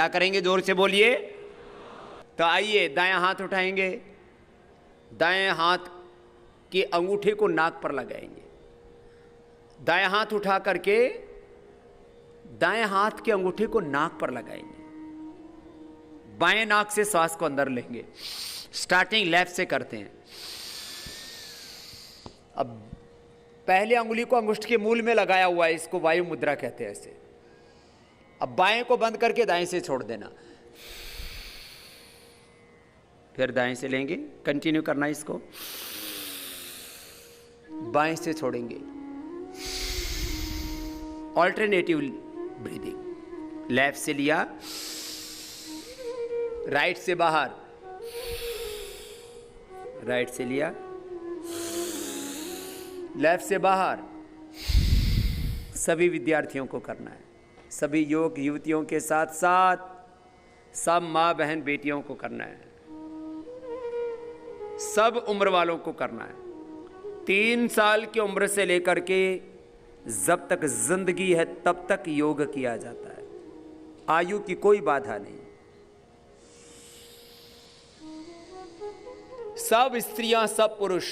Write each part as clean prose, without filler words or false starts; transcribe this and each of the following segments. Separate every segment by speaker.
Speaker 1: क्या करेंगे? जोर से बोलिए। तो आइए दायां हाथ उठाएंगे, दाएं हाथ के अंगूठे को नाक पर लगाएंगे। दायां हाथ उठा करके दाएं हाथ के अंगूठे को नाक पर लगाएंगे। बाएं नाक से श्वास को अंदर लेंगे। स्टार्टिंग लेफ्ट से करते हैं। अब पहले अंगुली को अंगुष्ठ के मूल में लगाया हुआ है, इसको वायु मुद्रा कहते हैं ऐसे। अब बाएं को बंद करके दाएं से छोड़ देना, फिर दाएं से लेंगे, कंटिन्यू करना इसको। बाएं से छोड़ेंगे, ऑल्टरनेटिव ब्रीदिंग। लेफ्ट से लिया, राइट से बाहर, राइट से लिया, लेफ्ट से बाहर। सभी विद्यार्थियों को करना है, सभी योग युवतियों के साथ साथ सब माँ बहन बेटियों को करना है, सब उम्र वालों को करना है। 3 साल की उम्र से लेकर के जब तक जिंदगी है तब तक योग किया जाता है। आयु की कोई बाधा नहीं। सब स्त्रियां, सब पुरुष,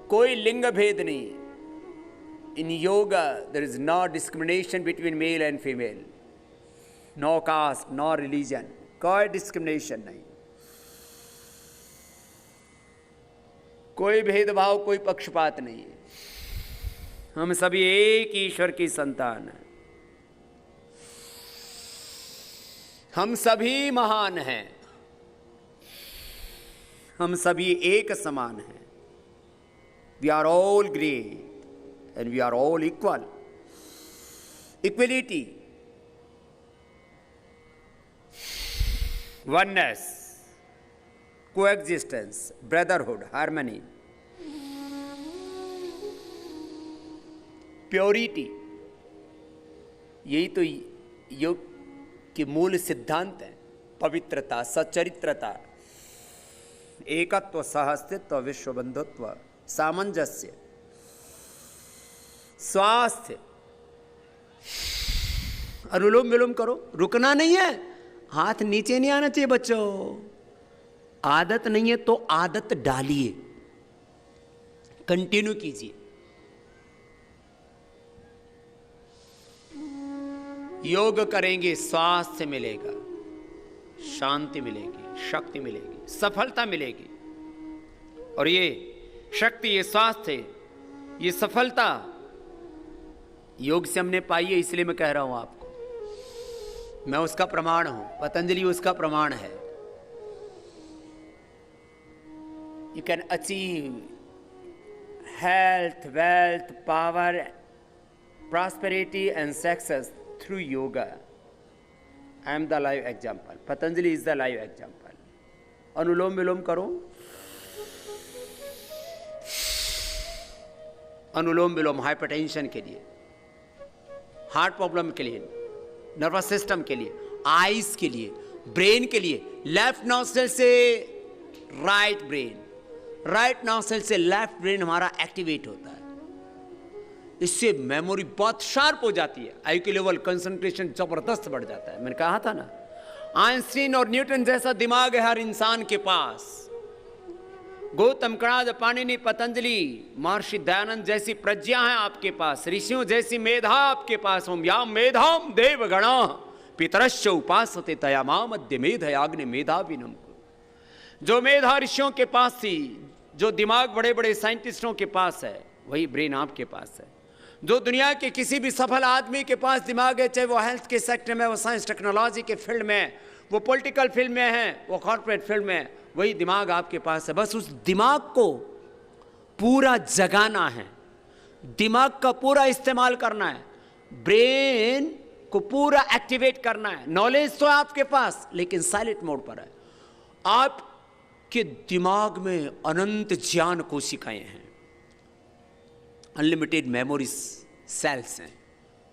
Speaker 1: कोई लिंग भेद नहीं। In yoga there is no discrimination between male and female, no caste, no religion, कोई डिस्क्रिमिनेशन नहीं, कोई भेदभाव, कोई पक्षपात नहीं है। हम सभी एक ईश्वर की संतान हैं। हम सभी महान हैं, हम सभी एक समान हैं। We are all great and we are all equal. Equality, oneness, coexistence, brotherhood, harmony, purity, यही तो योग के मूल सिद्धांत है। पवित्रता, सच्चरित्रता, एकत्व, सहअस्तित्व, विश्वबंधुत्व, सामंजस्य, स्वास्थ्य। अनुलोम विलोम करो, रुकना नहीं है। हाथ नीचे नहीं आना चाहिए बच्चों। आदत नहीं है तो आदत डालिए, कंटिन्यू कीजिए। योग करेंगे, स्वास्थ्य मिलेगा, शांति मिलेगी, शक्ति मिलेगी, सफलता मिलेगी। और ये शक्ति, ये स्वास्थ्य, ये सफलता योग से हमने पाई है, इसलिए मैं कह रहा हूं आपको। मैं उसका प्रमाण हूं, पतंजलि उसका प्रमाण है। You can achieve health, wealth, power, prosperity and success through yoga. I am the live example. Patanjali is the live example. अनुलोम विलोम करो, अनुलोम विलोम हाइपरटेंशन के लिए, हार्ट प्रॉब्लम के लिए, नर्वस सिस्टम के लिए, आईज के लिए, ब्रेन के लिए। लेफ्ट नॉस्ट्रिल से राइट ब्रेन, राइट नॉस्ट्रिल से लेफ्ट ब्रेन हमारा एक्टिवेट होता है। इससे मेमोरी बहुत शार्प हो जाती है, आईक्यू लेवल, कंसंट्रेशन जबरदस्त बढ़ जाता है। मैंने कहा था ना, आइंस्टीन और न्यूटन जैसा दिमाग है हर इंसान के पास। गौतम, कणाद, पाणिनि, पतंजलि, महर्षि दयानंद जैसी प्रज्ञा है आपके पास, ऋषियों जैसी मेधा आपके पास। ओम याम मेधाम देवगणा पितरश्च उपासते तया मध्य मेधयाग्नि मेधाविनम। जो मेधा ऋषियों के पास थी, जो दिमाग बड़े बड़े साइंटिस्टों के पास है, वही ब्रेन आपके पास है। जो दुनिया के किसी भी सफल आदमी के पास दिमाग है, चाहे वो हेल्थ के सेक्टर में, वो साइंस टेक्नोलॉजी के फील्ड में, वो पॉलिटिकल फील्ड में है, वो कॉर्पोरेट फील्ड में, वही दिमाग आपके पास है। बस उस दिमाग को पूरा जगाना है, दिमाग का पूरा इस्तेमाल करना है, ब्रेन को पूरा एक्टिवेट करना है। नॉलेज तो है आपके पास, लेकिन साइलेंट मोड पर है। आपके दिमाग में अनंत ज्ञान कोशिकाएं हैं, अनलिमिटेड मेमोरी सेल्स हैं।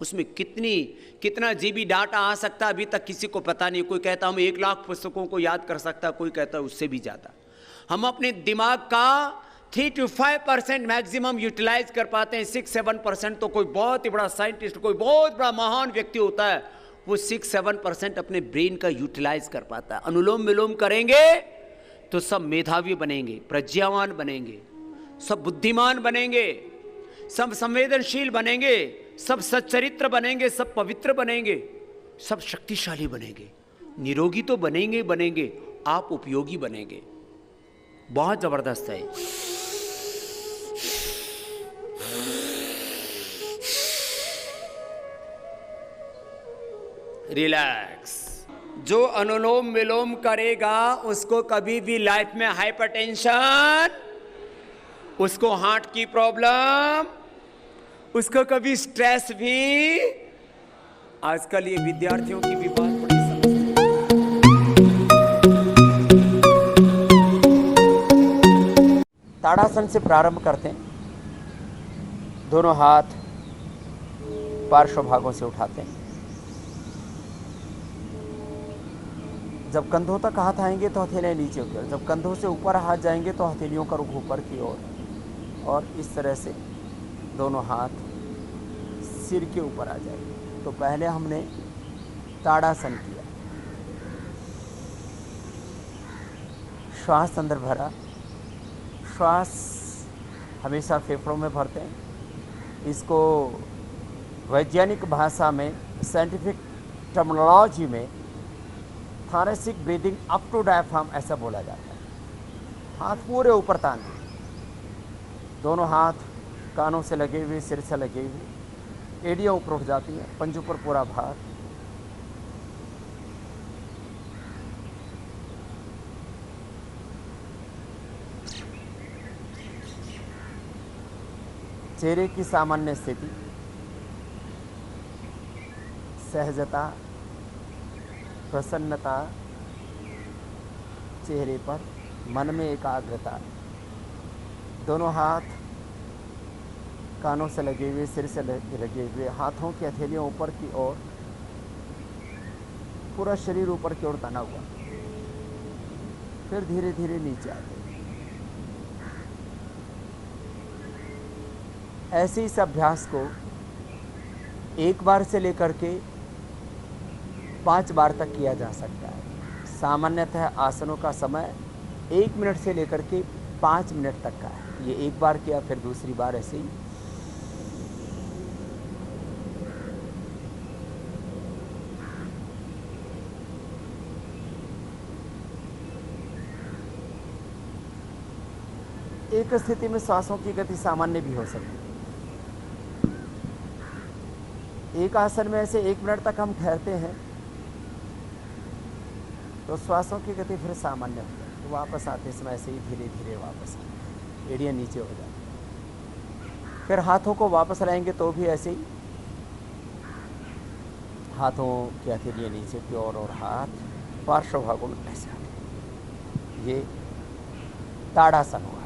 Speaker 1: उसमें कितना जीबी डाटा आ सकता है अभी तक किसी को पता नहीं। कोई कहता हूं 1 लाख पुस्तकों को याद कर सकता है, कोई कहता है उससे भी ज़्यादा। हम अपने दिमाग का 3 to 5% मैक्सिमम यूटिलाइज कर पाते हैं। 6-7% तो कोई बहुत ही बड़ा साइंटिस्ट, कोई बहुत बड़ा महान व्यक्ति होता है, वो 6-7% अपने ब्रेन का यूटिलाइज कर पाता है। अनुलोम विलोम करेंगे तो सब मेधावी बनेंगे, प्रज्ञावान बनेंगे, सब बुद्धिमान बनेंगे, सब संवेदनशील बनेंगे, सब सच्चरित्र बनेंगे, सब पवित्र बनेंगे, सब शक्तिशाली बनेंगे। निरोगी तो बनेंगे बनेंगे, आप उपयोगी बनेंगे। बहुत जबरदस्त है। रिलैक्स। जो अनुलोम विलोम करेगा उसको कभी भी लाइफ में हाइपरटेंशन, उसको हार्ट की प्रॉब्लम, उसको कभी स्ट्रेस भी, आजकल ये विद्यार्थियों की भी बहुत बड़ी समस्या। ताड़ासन से प्रारंभ करते हैं। दोनों हाथ पार्श्व भागों से उठाते हैं। जब कंधों तक हाथ आएंगे तो हथेलियाँ नीचे की ओर, जब कंधों से ऊपर हाथ जाएंगे तो हथेलियों का रुख ऊपर की ओर, और इस तरह से दोनों हाथ सिर के ऊपर आ जाएंगे। तो पहले हमने ताड़ासन किया। श्वास अंदर भरा, श्वास हमेशा फेफड़ों में भरते हैं। इसको वैज्ञानिक भाषा में, साइंटिफिक टर्मिनोलॉजी में thoracic breathing up to diaphragm ऐसा बोला जाता है। हाथ पूरे ऊपर तान दिए, दोनों हाथ कानों से लगे हुए, सिर से लगे हुए, एड़ियाँ ऊपर उठ जाती हैं, पंजों पर पूरा भार। चेहरे की सामान्य स्थिति, सहजता, प्रसन्नता चेहरे पर, मन में एकाग्रता। दोनों हाथ कानों से लगे हुए, सिर से लगे हुए, हाथों की हथेलियाँ ऊपर की ओर, पूरा शरीर ऊपर की ओर तना हुआ। फिर धीरे धीरे नीचे आते। ऐसे इस अभ्यास को 1 बार से लेकर के 5 बार तक किया जा सकता है। सामान्यतः आसनों का समय 1 मिनट से लेकर के 5 मिनट तक का है। ये 1 बार किया, फिर दूसरी बार ऐसे ही। एक स्थिति में सांसों की गति सामान्य भी हो सकती है। एक आसन में ऐसे 1 मिनट तक हम ठहरते हैं तो श्वासों की गति फिर सामान्य हो जाती है। वापस आते समय ऐसे ही धीरे धीरे वापस आते, एड़ियाँ नीचे हो जाती। फिर हाथों को वापस लाएंगे तो भी ऐसे ही, हाथों की हथेलियाँ नीचे की ओर और हाथ पार्श्व भागों में ऐसे आते। ये ताड़ासन हुआ।